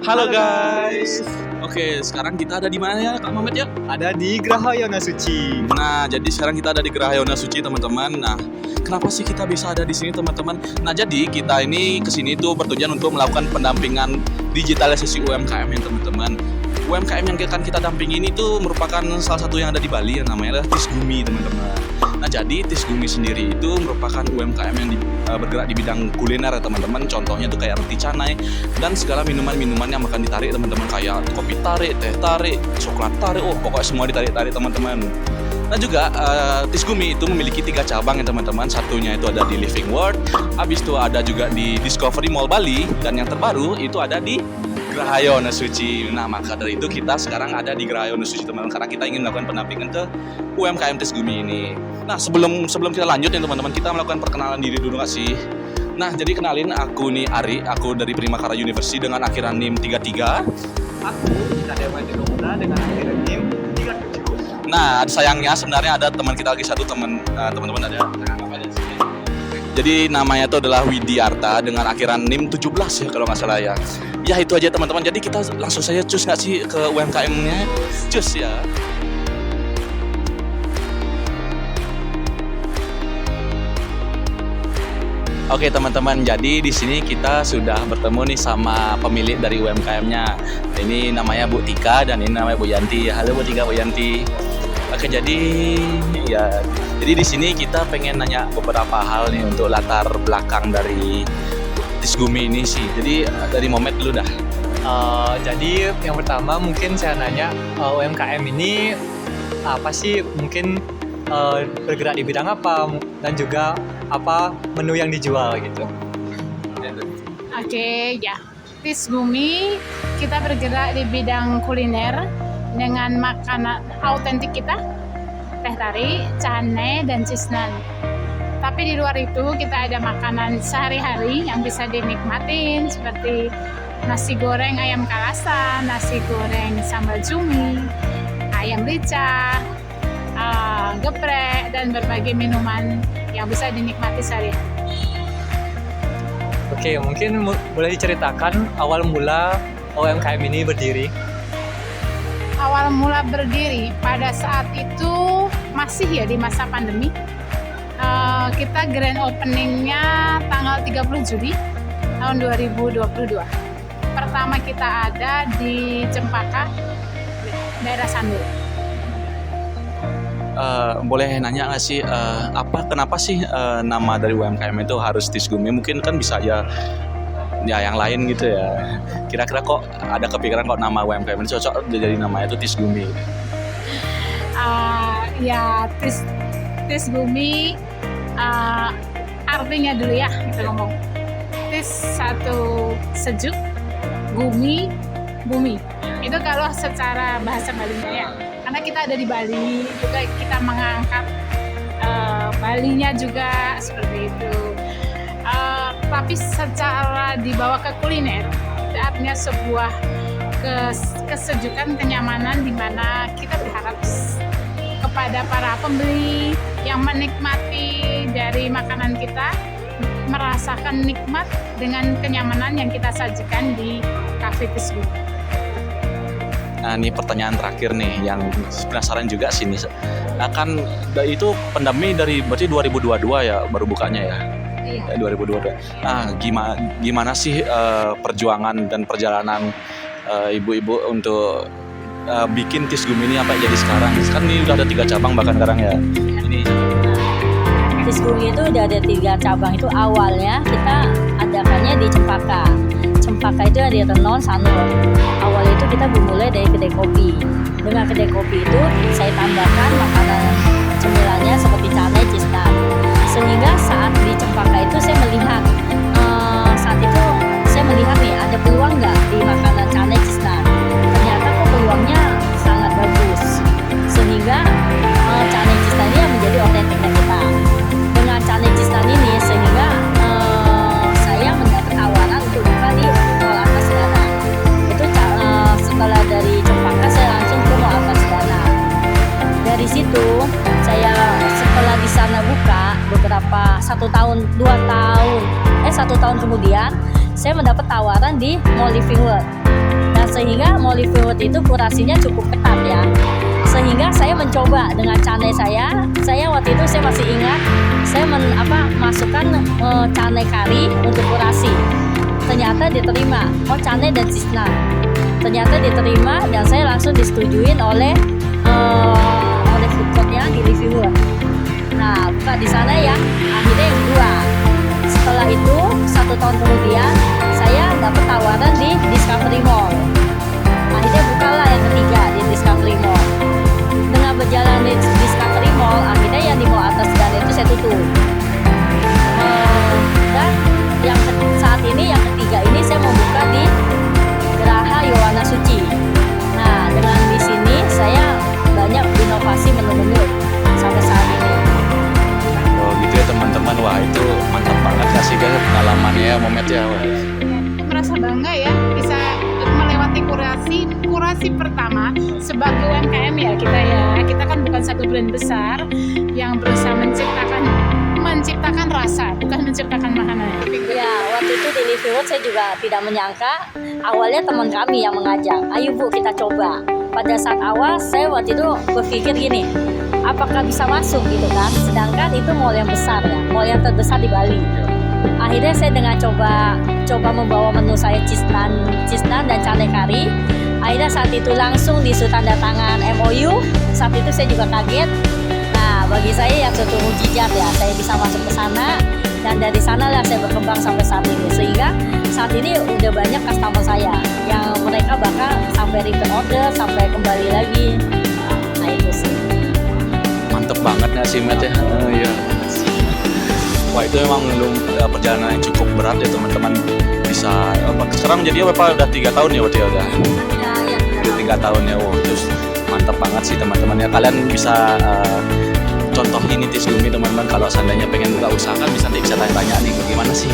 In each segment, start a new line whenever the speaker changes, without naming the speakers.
Halo guys. Oke, sekarang kita ada di mana ya Kak Mamet ya?
Ada di Geraha Yonasuci.
Nah, jadi sekarang kita ada di Geraha Yonasuci teman-teman. Nah, kenapa sih kita bisa ada di sini teman-teman? Nah, jadi kita ini kesini tuh bertujuan untuk melakukan pendampingan digitalisasi UMKM ya teman-teman. UMKM yang akan kita dampingi ini tuh merupakan salah satu yang ada di Bali yang namanya adalah Tisgumi teman-teman. Nah, jadi Tisgumi sendiri itu merupakan UMKM yang bergerak di bidang kuliner ya teman-teman. Contohnya tuh kayak roti canai dan segala minuman-minuman yang akan ditarik teman-teman, kayak kopi tarik, teh tarik, coklat tarik, pokoknya semua ditarik-tarik teman-teman. Nah juga Tisgumi itu memiliki 3 cabang ya teman-teman. Satunya itu ada di Living World, habis itu ada juga di Discovery Mall Bali, dan yang terbaru itu ada di Geraha Yonasuci. Nah, maka dari itu kita sekarang ada di Geraha Yonasuci teman-teman, karena kita ingin melakukan pendampingan ke UMKM Tisgumi ini. Nah, sebelum kita lanjut ya teman-teman, kita melakukan perkenalan diri dulu nggak sih? Nah, jadi kenalin, aku nih Ari, aku dari Primakara University dengan akhiran NIM 33.
Aku Kadema Muda dengan akhiran NIM 37.
Nah, sayangnya sebenarnya ada teman kita lagi satu, teman-teman ada. Jadi namanya itu adalah Widiarta dengan akhiran NIM 17 ya kalau nggak salah ya. Ya itu aja teman-teman. Jadi kita langsung saja cus nggak sih ke UMKM-nya? Cus ya. Oke teman-teman, jadi di sini kita sudah bertemu nih sama pemilik dari UMKM-nya. Ini namanya Bu Tika dan ini namanya Bu Yanti. Halo Bu Tika, Bu Yanti. Oke, jadi di sini kita pengen nanya beberapa hal nih untuk latar belakang dari Tisgumi ini sih. Jadi dari Momet dulu dah.
Jadi yang pertama mungkin saya nanya, UMKM ini apa sih, mungkin bergerak di bidang apa, dan juga apa menu yang dijual gitu.
Oke, ya. Tisgumi kita bergerak di bidang kuliner dengan makanan autentik kita, teh tarik, cane, dan cisnan. Tapi di luar itu kita ada makanan sehari-hari yang bisa dinikmatin seperti nasi goreng ayam kalasa, nasi goreng sambal cumi, ayam rica, geprek, dan berbagai minuman yang bisa dinikmati sehari-hari.
Oke, mungkin boleh diceritakan awal mula UMKM ini berdiri?
Awal mula berdiri pada saat itu masih ya di masa pandemi. Kita grand openingnya tanggal 30 Juli tahun 2022. Pertama kita ada di Cempaka, daerah Sanur.
Boleh nanya nggak sih, kenapa sih nama dari UMKM itu harus Tisgumi? Mungkin kan bisa ya yang lain gitu ya. Kira-kira kok ada kepikiran kok nama UMKM ini cocok jadi namanya itu Tisgumi?
Tisgumi artinya dulu ya kita ngomong. Tis satu sejuk, gumi bumi. Itu kalau secara bahasa Balinya ya. Karena kita ada di Bali juga, kita mengangkat Balinya juga seperti itu. Tapi secara dibawa ke kuliner, artinya sebuah kesejukan, kenyamanan di mana kita berharap kepada para pembeli yang menikmati dari makanan kita merasakan nikmat dengan kenyamanan yang kita sajikan di Cafe Tisgumi.
Nah, ini pertanyaan terakhir nih yang penasaran juga sih nih. Nah, kan itu pandemi dari berarti 2022 ya baru bukanya ya.
Iya.
2022. Nah, gimana sih perjuangan dan perjalanan ibu-ibu untuk bikin Tisgumi ini apa jadi sekarang? Kan ini udah ada 3 cabang bahkan sekarang ya. Ini
Tisgumi itu udah ada 3 cabang. Itu awalnya kita adakannya di Cempaka. Cempaka itu ada di Renon, Sanur. Awal itu kita bermulai dari kedai kopi. Dengan kedai kopi itu saya tambahkan makanan cemilannya seperti canai, cisnan. Sehingga saat di Cempaka itu saya melihat nih ada peluang nggak di makanan canai cisnan. Ternyata kok peluangnya sangat bagus. Sehingga canai cisnan ini menjadi otentiknya kita. Dengan canai cisnan ini sehingga saya mendapat tawaran untuk buka di Mall Arta-Sedana. Itu setelah dari Cempaka saya langsung ke Mall Arta-Sedana. Dari situ saya setelah di sana buka beberapa 1 tahun kemudian saya mendapat tawaran di Mall Living World. Sehingga Mollywood itu kurasinya cukup ketat ya. Sehingga saya mencoba dengan cane saya waktu itu saya masih ingat, saya masukkan cane kari untuk kurasi. Ternyata diterima, cane dan cisna. Ternyata diterima dan saya langsung disetujuin oleh food courtnya di Liverpool. Nah, buka di sana ya, akhirnya yang kedua. Setelah itu 1 tahun kemudian saya dapat tawaran di Discovery Mall. Akhirnya bukalah yang ketiga di Discovery Mall. Dengan berjalan di Discovery Mall, akhirnya yang di Mall Atas Segan itu saya tutup. Dan saat ini yang ketiga ini saya membuka di Geraha Yowana Suci. Nah, dengan di sini saya banyak inovasi menu-menu sampai saat ini.
Oh gitu ya teman-teman, wah itu mantap banget ya sih guys pengalamannya ya Momet ya. Wah.
Merasa bangga ya bisa melewati kurasi pertama sebagai UMKM ya kita ya. Kita kan bukan satu brand besar yang berusaha menciptakan rasa, bukan menciptakan makanan.
Ya, waktu itu di Liverpool saya juga tidak menyangka. Awalnya teman kami yang mengajak, ayo Bu kita coba. Pada saat awal saya waktu itu berpikir gini, apakah bisa masuk gitu kan? Sedangkan itu mall yang besar ya, mall yang terbesar di Bali. Akhirnya saya dengan coba membawa menu saya cisnan dan cane kari. Akhirnya saat itu langsung disuruh tanda tangan MOU. Saat itu saya juga kaget. Nah, bagi saya yang suatu mukjizat ya, saya bisa masuk ke sana dan dari sanalah saya berkembang sampai saat ini. Sehingga saat ini udah banyak customer saya yang mereka bahkan sampai repeat order, sampai kembali lagi. Nah, itu sih.
Mantep banget ya sih Met ya. Iya. Wah itu memang perjalanan yang cukup berat ya teman-teman. Bisa sekarang jadi apa udah 3 tahun ya waktu ya udah. Udah 3 tahun ya. Wow, terus mantep banget sih teman-teman ya. Kalian bisa contohin ini Sumi teman-teman kalau seandainya pengen buka usaha kan bisa tanya-tanya nih gimana sih,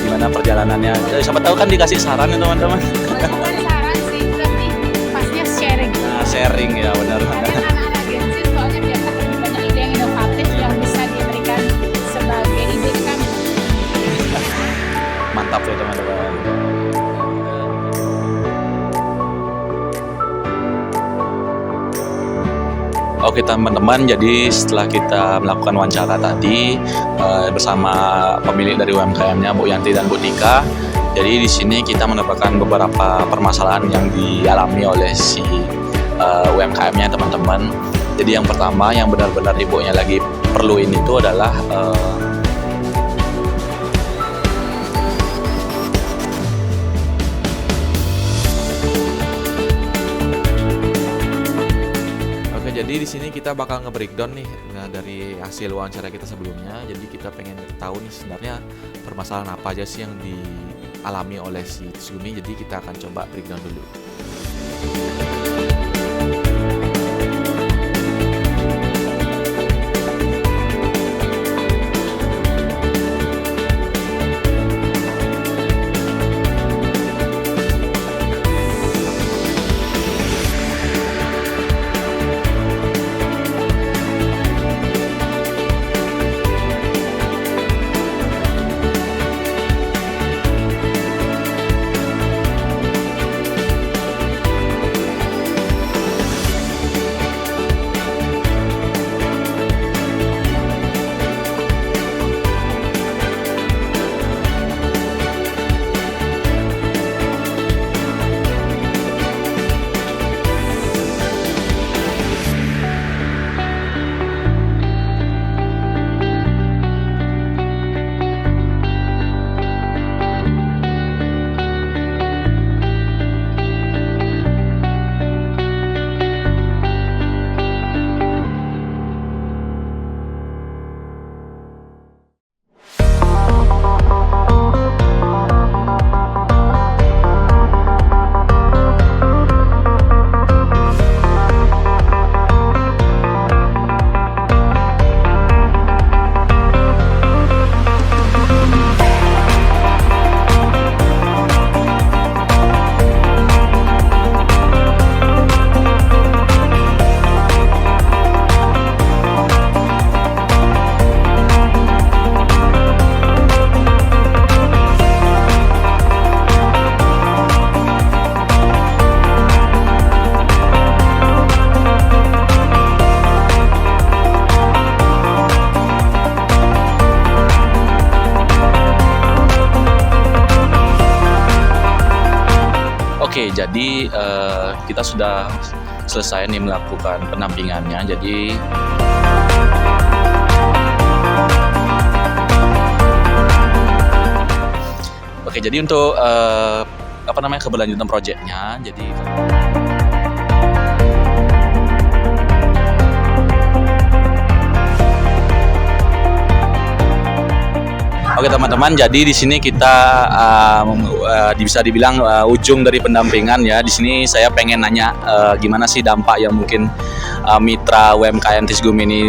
gimana perjalanannya. Siapa tahu kan dikasih saran ya teman-teman.
Bukan saran sih, lebih pastinya sharing.
Nah, sharing ya benar.
Ada anak-anak Gen Z soalnya biasa lebih banyak ide yang inovatif yang bisa diberikan sebagai ide ke kami.
Mantap ya teman-teman. Oke teman-teman, jadi setelah kita melakukan wawancara tadi bersama pemilik dari UMKM-nya Bu Yanti dan Bu Dika, jadi di sini kita mendapatkan beberapa permasalahan yang dialami oleh si UMKM-nya teman-teman. Jadi yang pertama yang benar-benar ibunya lagi perluin itu adalah jadi di sini kita bakal nge-breakdown nih dari hasil wawancara kita sebelumnya. Jadi kita pengen tahu nih sebenarnya permasalahan apa aja sih yang dialami oleh si Tsugumi. Jadi kita akan coba breakdown dulu. jadi kita sudah selesai nih melakukan pendampingannya. Jadi oke, jadi untuk keberlanjutan proyeknya. Jadi oke teman-teman, jadi di sini kita bisa dibilang ujung dari pendampingan ya. Di sini saya pengen nanya gimana sih dampak yang mungkin mitra UMKM Tisgumi ini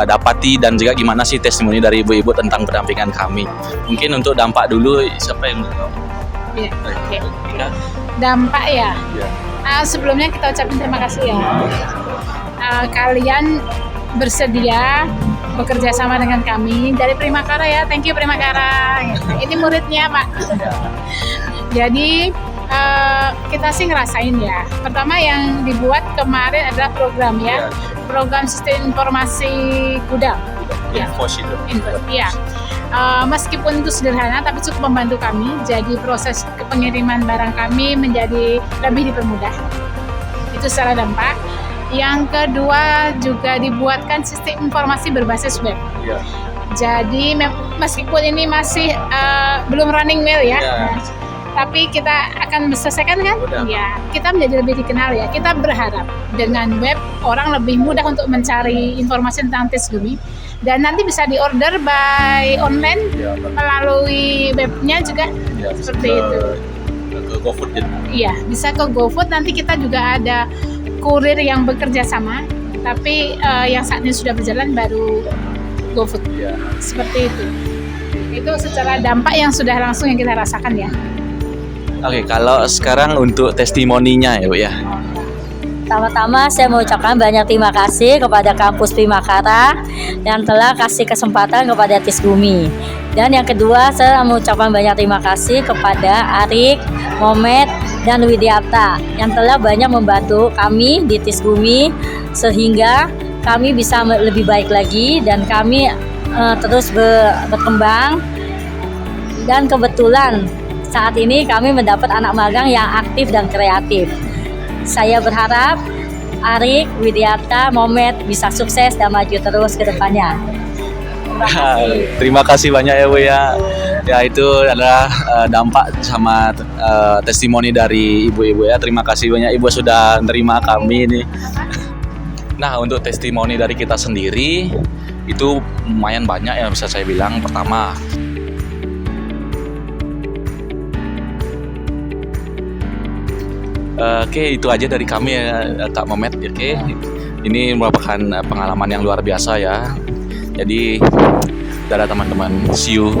dapati, dan juga gimana sih testimoni dari ibu-ibu tentang pendampingan kami. Mungkin untuk dampak dulu, siapa yang mau?
Iya, oke.
Ya.
Dampak ya.
Ya.
Sebelumnya kita ucapin terima kasih ya. Kalian bersedia bekerja sama dengan kami dari Primakara ya. Thank you Primakara. Ini muridnya Pak. Jadi kita sih ngerasain ya. Pertama yang dibuat kemarin adalah program ya. Program sistem informasi gudang.
Info sheet.
Iya. Meskipun itu sederhana tapi cukup membantu kami. Jadi proses pengiriman barang kami menjadi lebih dipermudah. Itu secara dampak. Yang kedua juga dibuatkan sistem informasi berbasis web.
Ya.
Jadi meskipun ini masih belum running well ya, tapi kita akan selesaikan kan?
Udah.
Ya, kita menjadi lebih dikenal ya. Kita berharap dengan web orang lebih mudah untuk mencari informasi tentang Tisgumi, dan nanti bisa diorder by online melalui webnya juga seperti itu.
Ke GoFood gitu.
Iya, bisa ke GoFood. Nanti kita juga ada kurir yang bekerja sama, tapi yang saat ini sudah berjalan baru GoFood.
Ya.
Seperti itu. Itu secara dampak yang sudah langsung yang kita rasakan ya.
Oke, kalau sekarang untuk testimoninya ya Bu ya.
Pertama-tama saya mengucapkan banyak terima kasih kepada Kampus Primakara yang telah kasih kesempatan kepada Tisgumi. Dan yang kedua, saya mengucapkan banyak terima kasih kepada Arik, Momet, dan Widyarta yang telah banyak membantu kami di Tisgumi sehingga kami bisa lebih baik lagi dan kami terus berkembang. Dan kebetulan saat ini kami mendapat anak magang yang aktif dan kreatif. Saya berharap Arik, Widyarta, Momet bisa sukses dan maju terus ke depannya.
Terima kasih banyak ya Bu ya. Ya, itu adalah dampak sama testimoni dari ibu-ibu ya. Terima kasih banyak Ibu sudah menerima kami ini. Nah, untuk testimoni dari kita sendiri itu lumayan banyak yang bisa saya bilang. Pertama, oke, itu aja dari kami ya Kak Momet. Oke, ini merupakan pengalaman yang luar biasa ya. Jadi, dadah teman-teman, see you.